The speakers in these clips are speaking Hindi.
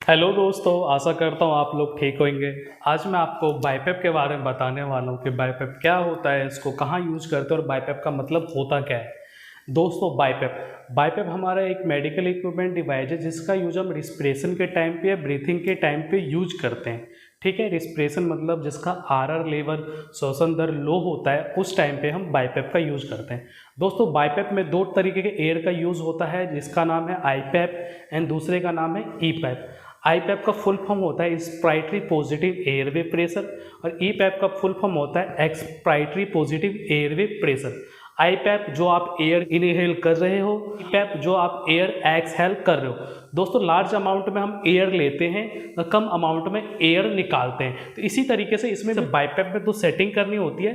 हेलो दोस्तों, आशा करता हूँ आप लोग ठीक होंगे। आज मैं आपको बाइपेप के बारे में बताने वाला हूँ कि बाइपेप क्या होता है, इसको कहाँ यूज करते हैं और बाइपेप का मतलब होता क्या है। दोस्तों, बाइपेप बाइपेप हमारा एक मेडिकल इक्विपमेंट डिवाइस है जिसका यूज हम रिस्पिरेशन के टाइम पे या ब्रीथिंग के टाइम पे यूज करते हैं। ठीक है, रिस्पिरेशन मतलब जिसका आरआर लेवल, श्वसन दर लो होता है, उस टाइम पे हम बाइपेप का यूज करते हैं। दोस्तों, बाइपेप में दो तरीके के एयर का यूज होता है, जिसका नाम है आईपैप एंड दूसरे का नाम है ईपैप। आईपैप का फुल फॉर्म होता है इंस्पायरेटरी पॉजिटिव एयरवे प्रेशर और ईपैप का फुल फॉर्म होता है एक्सपायरेटरी पॉजिटिव एयरवे प्रेशर। आईपैप जो आप एयर इनहेल कर रहे हो, ईपैप जो आप एयर एक्सहेल कर रहे हो। दोस्तों, लार्ज अमाउंट में हम एयर लेते हैं, कम अमाउंट में एयर निकालते हैं। तो इसी तरीके से इसमें बाइपैप में तो सेटिंग करनी होती है,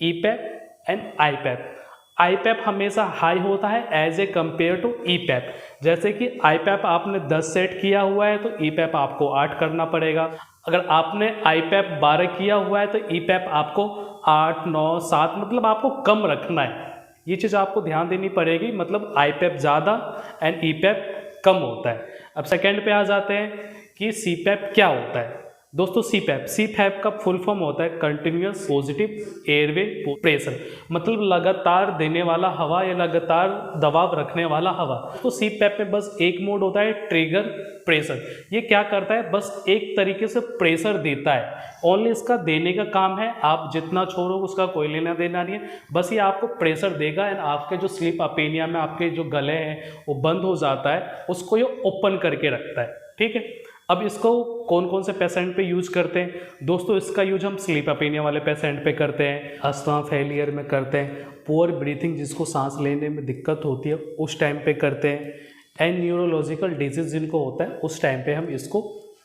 ईपैप एंड आईपैप। आईपैप हमेशा हाई होता है एज ए कंपेयर टू ईपैप। जैसे कि आईपैप आपने 10 सेट किया हुआ है तो ईपैप आपको 8 करना पड़ेगा। अगर आपने आईपैप 12 किया हुआ है तो ईपैप आपको 8, 9, 7 मतलब आपको कम रखना है। ये चीज़ आपको ध्यान देनी पड़ेगी, मतलब आईपैप ज़्यादा एंड ईपैप कम होता है। अब सेकेंड पे आ जाते हैं कि सीपैप क्या होता है। दोस्तों, सीपैप का फुल फॉर्म होता है कंटिन्यूअस पॉजिटिव एयरवे प्रेशर, मतलब लगातार देने वाला हवा या लगातार दबाव रखने वाला हवा। तो सीपैप में बस एक मोड होता है, ट्रिगर प्रेशर। ये क्या करता है, बस एक तरीके से प्रेशर देता है, ओनली इसका देने का काम है। आप जितना छोड़ो उसका कोई लेना देना नहीं है, बस ये आपको प्रेशर देगा एंड आपके जो स्लीप अपेनिया में आपके जो गले हैं वो बंद हो जाता है, उसको ये ओपन करके रखता है। ठीक है, अब इसको कौन कौन से पेशेंट पे यूज करते हैं। दोस्तों, इसका यूज हम स्लीप अपेनिया वाले पेशेंट पे करते हैं, अस्थमा फेलियर में करते हैं, पुअर ब्रीथिंग जिसको सांस लेने में दिक्कत होती है उस टाइम पे करते हैं, एंड न्यूरोलॉजिकल डिजीज जिनको होता है उस टाइम पे हम इसको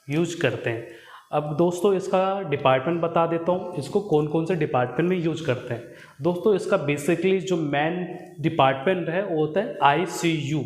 यूज करते हैं। अब दोस्तों, इसका डिपार्टमेंट बता देता हूँ, इसको कौन कौन से डिपार्टमेंट में यूज करते हैं। दोस्तों, इसका बेसिकली जो मेन डिपार्टमेंट है वो होता है आईसीयू,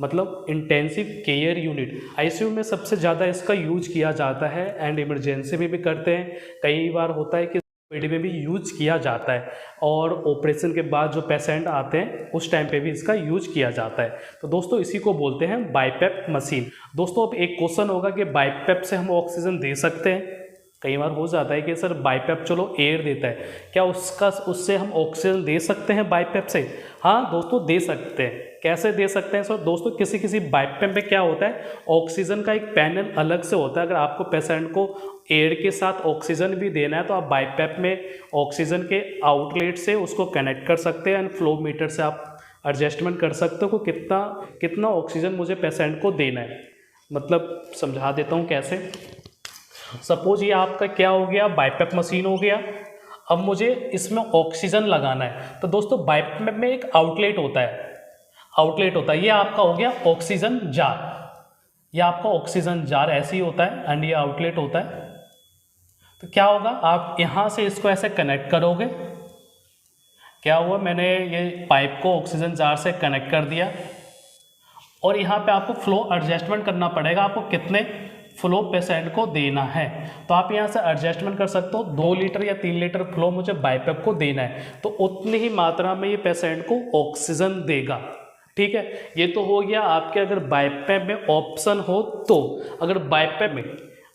मतलब इंटेंसिव केयर यूनिट। आईसीयू में सबसे ज़्यादा इसका यूज किया जाता है एंड इमरजेंसी में भी करते हैं। कई बार होता है कि ओपीडी में भी यूज किया जाता है और ऑपरेशन के बाद जो पेशेंट आते हैं उस टाइम पे भी इसका यूज किया जाता है। तो दोस्तों, इसी को बोलते हैं बाइपेप मशीन। दोस्तों, अब एक क्वेश्चन होगा कि बाइपेप से हम ऑक्सीजन दे सकते हैं। कई बार हो जाता है कि सर बाइपेप चलो एयर देता है, क्या उससे हम ऑक्सीजन दे सकते हैं बाइपेप से? हाँ दोस्तों, दे सकते हैं। कैसे दे सकते हैं सर? दोस्तों, किसी किसी बाइपेप में क्या होता है, ऑक्सीजन का एक पैनल अलग से होता है। अगर आपको पेशेंट को एयर के साथ ऑक्सीजन भी देना है तो आप बाइपेप में ऑक्सीजन के आउटलेट से उसको कनेक्ट कर सकते हैं एंड फ्लो मीटर से आप एडजस्टमेंट कर सकते हो कि कितना कितना ऑक्सीजन मुझे पेशेंट को देना है। मतलब समझा देता हूँ कैसे। सपोज ये आपका क्या हो गया, बाइपेप मशीन हो गया। अब मुझे इसमें ऑक्सीजन लगाना है तो दोस्तों, बाइपेप में एक आउटलेट होता है, ये आपका हो गया ऑक्सीजन जार। ये आपका ऑक्सीजन जार ऐसे ही होता है एंड ये आउटलेट होता है। तो क्या होगा, आप यहाँ से इसको ऐसे कनेक्ट करोगे। क्या हुआ, मैंने ये पाइप को ऑक्सीजन जार से कनेक्ट कर दिया और यहाँ पे आपको फ्लो एडजस्टमेंट करना पड़ेगा, आपको कितने फ्लो पेशेंट को देना है। तो आप यहाँ से एडजस्टमेंट कर सकते हो, 2 लीटर या 3 लीटर फ्लो मुझे बाइपेप को देना है तो उतनी ही मात्रा में ये पेशेंट को ऑक्सीजन देगा। ठीक है, ये तो हो गया आपके अगर बाइपेप में ऑप्शन हो तो। अगर बाइपेप में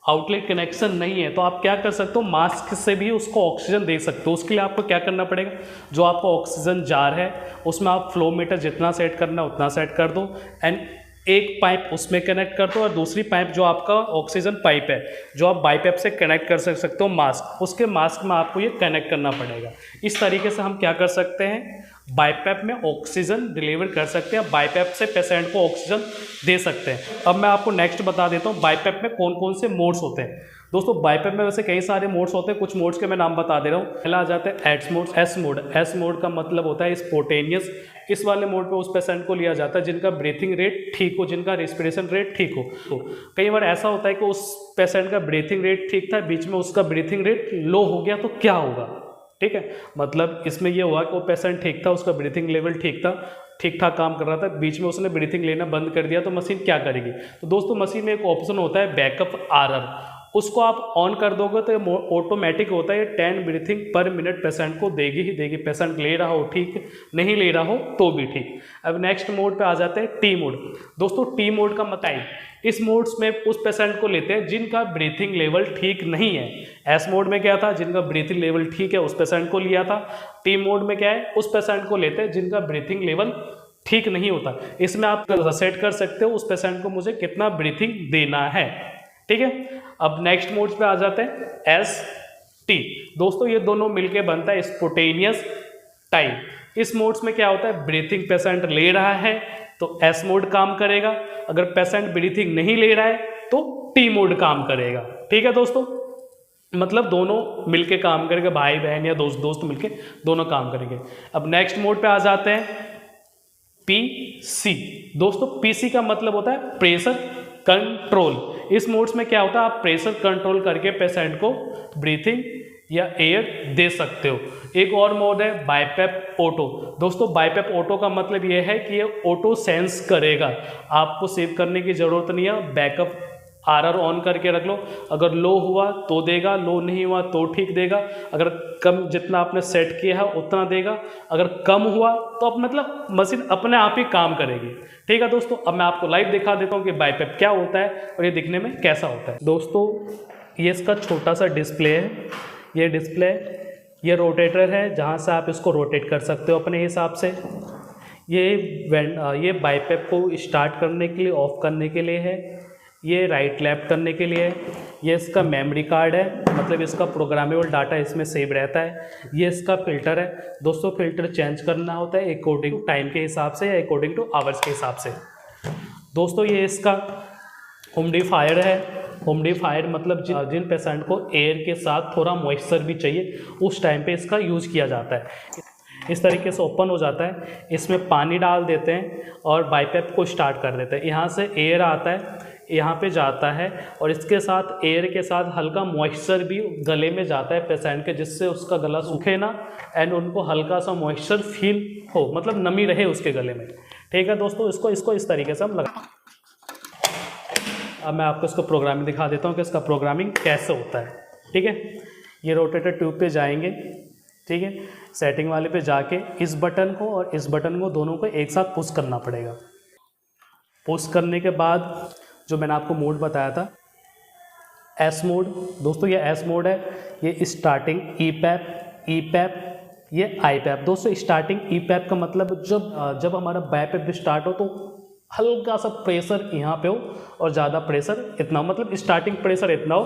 आउटलेट कनेक्शन नहीं है तो आप क्या कर सकते हो, मास्क से भी उसको ऑक्सीजन दे सकते हो। उसके लिए आपको क्या करना पड़ेगा, जो आपका ऑक्सीजन जार है उसमें आप फ्लो मीटर जितना सेट करना है उतना सेट कर दो एंड एक पाइप उसमें कनेक्ट कर दो और दूसरी पाइप जो आपका ऑक्सीजन पाइप है जो आप बाइपेप से कनेक्ट कर सकते हो मास्क, उसके मास्क में आपको ये कनेक्ट करना पड़ेगा। इस तरीके से हम क्या कर सकते हैं, बाइपेप में ऑक्सीजन डिलीवर कर सकते हैं, बाइपेप से पेशेंट को ऑक्सीजन दे सकते हैं। अब मैं आपको नेक्स्ट बता देता हूँ बाइपेप में कौन कौन से मोड्स होते हैं। दोस्तों, बाइपेप में वैसे कई सारे मोड्स होते हैं, कुछ मोड्स के मैं नाम बता दे रहा हूँ। पहला आ जाता है एस मोड का मतलब होता है स्पॉन्टेनियस। इस वाले मोड पे उस पेशेंट को लिया जाता है जिनका ब्रीथिंग रेट ठीक हो, जिनका रेस्पिरेशन रेट ठीक हो। तो कई बार ऐसा होता है कि उस पेशेंट का ब्रीथिंग रेट ठीक था, बीच में उसका ब्रीथिंग रेट लो हो गया तो क्या होगा। ठीक है, मतलब इसमें यह हुआ कि वो पेशेंट ठीक था, उसका ब्रीथिंग लेवल ठीक था, ठीक ठाक काम कर रहा था, बीच में उसने ब्रीथिंग लेना बंद कर दिया तो मशीन क्या करेगी। तो दोस्तों, मशीन में एक ऑप्शन होता है बैकअप आरआर। उसको आप ऑन कर दोगे तो ये ऑटोमेटिक होता है, ये 10 ब्रीथिंग पर मिनट पेशेंट को देगी ही देगी, पेशेंट ले रहा हो ठीक, नहीं ले रहा हो तो भी ठीक। अब नेक्स्ट मोड पे आ जाते हैं टी मोड। दोस्तों टी मोड का मतलब इस मोड्स में उस पेशेंट को लेते हैं जिनका ब्रीथिंग लेवल ठीक नहीं है। एस मोड में क्या था, जिनका ब्रीथिंग लेवल ठीक है उस पेशेंट को लिया था। टी मोड में क्या है, उस पेशेंट को लेते हैं जिनका ब्रीथिंग लेवल ठीक नहीं होता। इसमें आप सेट कर सकते हो उस पेशेंट को मुझे कितना ब्रीथिंग देना है, ठीक है। अब नेक्स्ट मोड्स पे आ जाते हैं एस टी। दोस्तों ये दोनों मिलके बनता है स्पॉन्टेनियस टाइम। इस मोड्स में क्या होता है, ब्रीथिंग पेशेंट ले रहा है तो एस मोड काम करेगा, अगर पेशेंट ब्रीथिंग नहीं ले रहा है तो टी मोड काम करेगा, ठीक है दोस्तों। मतलब दोनों मिलके काम करेंगे, भाई बहन या दोस्त मिलके दोनों काम करेंगे। अब नेक्स्ट मोड पे आ जाते हैं पीसी। दोस्तों पीसी का मतलब होता है प्रेशर कंट्रोल। इस मोड्स में क्या होता है, आप प्रेशर कंट्रोल करके पेशेंट को ब्रीथिंग या एयर दे सकते हो। एक और मोड है बाइपेप ऑटो। दोस्तों बाइपेप ऑटो का मतलब ये है कि ये ऑटो सेंस करेगा, आपको सेव करने की ज़रूरत नहीं है। बैकअप आरआर ऑन करके रख लो, अगर लो हुआ तो देगा, लो नहीं हुआ तो ठीक देगा, अगर कम जितना आपने सेट किया है उतना देगा, अगर कम हुआ तो अब मतलब मशीन अपने आप ही काम करेगी, ठीक है दोस्तों। अब मैं आपको लाइव दिखा देता हूँ कि बाइपेप क्या होता है और ये दिखने में कैसा होता है। दोस्तों ये इसका छोटा सा डिस्प्ले है, ये डिस्प्ले ये रोटेटर है जहाँ से आप इसको रोटेट कर सकते हो अपने हिसाब से। ये बाइपेप को स्टार्ट करने के लिए, ऑफ करने के लिए है, ये राइट लेफ्ट करने के लिए है, ये इसका मेमोरी कार्ड है, मतलब इसका प्रोग्रामेबल डाटा इसमें सेव रहता है। ये इसका फिल्टर है। दोस्तों फिल्टर चेंज करना होता है अकॉर्डिंग टू टाइम के हिसाब से या अकॉर्डिंग टू आवर्स के हिसाब से। दोस्तों ये इसका ह्यूमिडिफायर है। ह्यूमिडिफायर मतलब जिन पेशेंट को एयर के साथ थोड़ा मॉइस्चर भी चाहिए उस टाइम पे इसका यूज़ किया जाता है। इस तरीके से ओपन हो जाता है, इसमें पानी डाल देते हैं और बाइपेप को स्टार्ट कर देते हैं। यहाँ से एयर आता है, यहाँ पे जाता है और इसके साथ एयर के साथ हल्का मॉइस्चर भी गले में जाता है पेशेंट के, जिससे उसका गला सूखे ना एंड उनको हल्का सा मॉइस्चर फील हो, मतलब नमी रहे उसके गले में, ठीक है दोस्तों। इसको इस तरीके से हम लगा। अब मैं आपको इसको प्रोग्रामिंग दिखा देता हूँ कि इसका प्रोग्रामिंग कैसे होता है, ठीक है। ये रोटेटर ट्यूब पे जाएंगे, ठीक है, सेटिंग वाले पे जाके इस बटन को और इस बटन को दोनों को एक साथ पुश करना पड़ेगा। पुश करने के बाद जो मैंने आपको मोड बताया था एस मोड, दोस्तों ये एस मोड है, ये स्टार्टिंग ईपैप ये आईपैप। दोस्तों स्टार्टिंग ईपैप का मतलब जब हमारा बाइपेप स्टार्ट हो तो हल्का सा प्रेशर यहाँ पे हो और ज़्यादा प्रेशर इतना हो, मतलब स्टार्टिंग प्रेशर इतना हो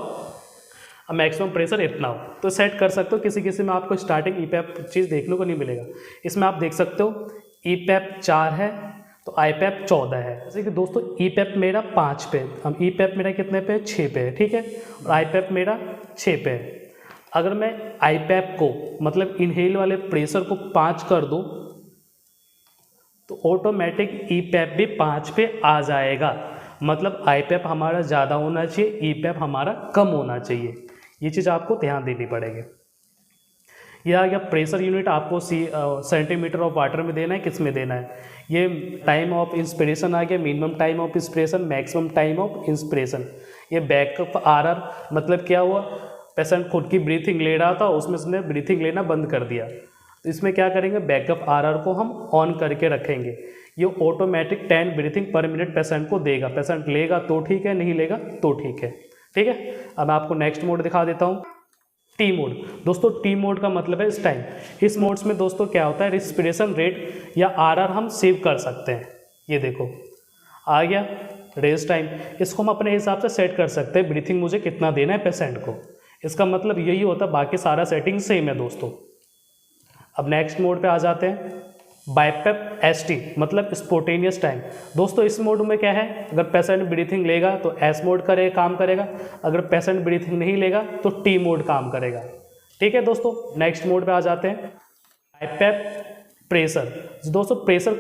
और मैक्सिमम प्रेशर इतना हो, तो सेट कर सकते हो। किसी में आपको स्टार्टिंग ईपैप चीज़ देखने को नहीं मिलेगा। इसमें आप देख सकते हो ईपैप 4 है तो आईपैप 14 है। जैसे कि दोस्तों ईपैप मेरा 5 पे, हम ईपैप मेरा कितने पे, 6 पे है, ठीक है, और आईपैप मेरा 6 पे है। अगर मैं आईपैप को मतलब इनहेल वाले प्रेशर को 5 कर दूँ तो ऑटोमेटिक ईपैप भी 5 पे आ जाएगा। मतलब आईपैप हमारा ज़्यादा होना चाहिए, ईपैप हमारा कम होना चाहिए। ये चीज़ आपको ध्यान देनी पड़ेगी। यह आ गया प्रेशर यूनिट, आपको सेंटीमीटर ऑफ वाटर में देना है, किस में देना है। ये टाइम ऑफ इंस्पिरेशन आ गया, minimum time of inspiration, maximum time of inspiration. ये बैकअप आरआर मतलब क्या हुआ, पेशेंट खुद की ब्रीथिंग ले रहा था, उसमें उसने ब्रीथिंग लेना बंद कर दिया, तो इसमें क्या करेंगे, बैकअप आरआर को हम ऑन करके रखेंगे। ये ऑटोमेटिक 10 ब्रीथिंग पर मिनट पेशेंट को देगा। पेशेंट लेगा तो ठीक है, नहीं लेगा तो ठीक है, ठीक है। अब मैं आपको नेक्स्ट मोड दिखा देता हूँ, टी मोड। दोस्तों टी मोड का मतलब है इस टाइम। इस मोड्स में दोस्तों क्या होता है, रिस्पिरेशन रेट या आरआर हम सेव कर सकते हैं। ये देखो आ गया रेस टाइम, इसको हम अपने हिसाब से सेट कर सकते हैं, ब्रीथिंग मुझे कितना देना है पेशेंट को। इसका मतलब यही होता है, बाकी सारा सेटिंग सेम है दोस्तों। अब नेक्स्ट मोड पे आ जाते हैं, बाइपेप एसटी मतलब स्पॉन्टेनियस टाइम। दोस्तों इस मोड में क्या है, अगर पेशेंट ब्रीथिंग लेगा तो एस मोड काम करेगा, अगर पेशेंट ब्रीथिंग नहीं लेगा तो टी मोड काम करेगा, ठीक है दोस्तों। नेक्स्ट मोड पे आ जाते हैं, बाइपेप प्रेशर। दोस्तों प्रेशर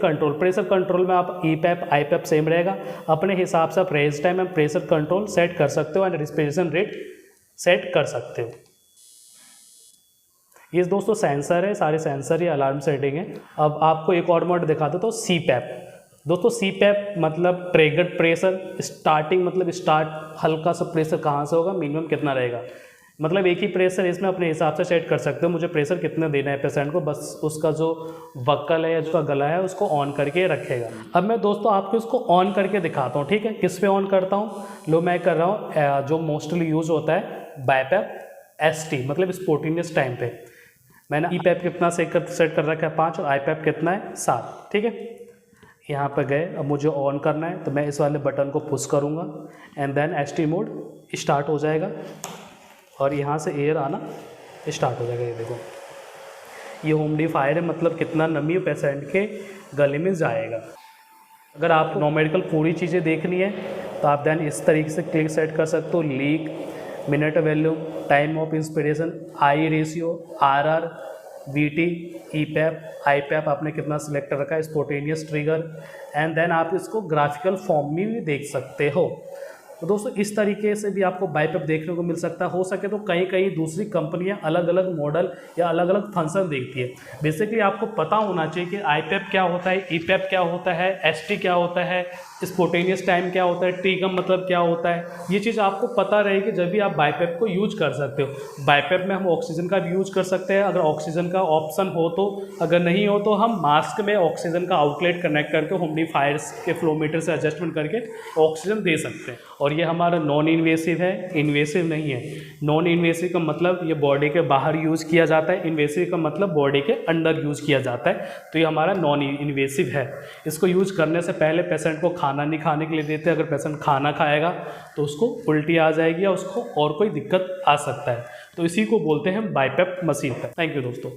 कंट्रोल में आप ईपैप आईपैप सेम रहेगा, अपने हिसाब से आप race time and pressure control set कर सकते हो एंड रिस्पिरेशन रेट सेट कर सकते हो। ये दोस्तों सेंसर है, सारे सेंसर ही अलार्म सेटिंग है। अब आपको एक और मोड दिखा दो तो सी पैप। दोस्तों CPAP मतलब ट्रिगर्ड प्रेशर, स्टार्टिंग मतलब स्टार्ट हल्का सा प्रेशर कहाँ से होगा, मिनिमम कितना रहेगा, मतलब एक ही प्रेशर इसमें अपने हिसाब से सेट कर सकते हो, मुझे प्रेशर कितना देना है पेशेंट को, बस उसका जो वक्कल है या उसका गला है उसको ऑन करके रखेगा। अब मैं दोस्तों आपको इसको ऑन करके दिखाता हूँ, ठीक है। किस पे ऑन करता हूँ, लो मैं कर रहा हूँ जो मोस्टली यूज होता है BiPAP ST मतलब स्पॉन्टेनियस टाइम पे। मैंने EPAP कितना सेट कर रखा है 5 और IPAP कितना है 7, ठीक है। यहाँ पर गए, अब मुझे ऑन करना है तो मैं इस वाले बटन को पुश करूँगा and then ST mode start हो जाएगा और यहाँ से एयर आना स्टार्ट हो जाएगा। ये देखो ये ह्यूमिडिफायर है, मतलब कितना नमी पेशेंट के गले में जाएगा। अगर आपको नॉन मेडिकल पूरी चीज़ें देखनी है तो आप देन इस तरीके से क्लिक सेट कर सकते हो, leak, minute volume, time of inspiration, I ratio, RR, VT, EPAP, IPAP आपने कितना सिलेक्ट कर रखा है, स्पॉन्टेनियस ट्रिगर, एंड देन आप इसको ग्राफिकल फॉर्म में भी देख सकते हो। तो दोस्तों इस तरीके से भी आपको BiPAP देखने को मिल सकता है। हो सके तो कहीं कहीं दूसरी कंपनियां अलग अलग मॉडल या अलग अलग फंक्शन देखती है। बेसिकली आपको पता होना चाहिए कि IPAP क्या होता है, EPAP क्या होता है, ST क्या होता है, स्पॉन्टेनियस टाइम क्या होता है, ट्रिगम मतलब क्या होता है, ये चीज़ आपको पता रहेगी जब भी आप BiPAP को यूज कर सकते हो। BiPAP में हम ऑक्सीजन का भी यूज कर सकते हैं अगर ऑक्सीजन का ऑप्शन हो तो, अगर नहीं हो तो हम मास्क में ऑक्सीजन का आउटलेट कनेक्ट करके ह्यूमिडिफायर्स के फ्लोमीटर से एडजस्टमेंट करके ऑक्सीजन दे सकते हैं। और ये हमारा नॉन इन्वेसिव है, इन्वेसिव नहीं है। नॉन इन्वेसिव का मतलब ये बॉडी के बाहर यूज़ किया जाता है, इन्वेसिव का मतलब बॉडी के अंदर यूज़ किया जाता है। तो ये हमारा नॉन इन्वेसिव है। इसको यूज़ करने से पहले पेशेंट को खाना नहीं खाने के लिए देते हैं। अगर पेशेंट खाना खाएगा तो उसको उल्टी आ जाएगी या उसको और कोई दिक्कत आ सकता है। तो इसी को बोलते हैं BiPAP मशीन। थैंक यू दोस्तों।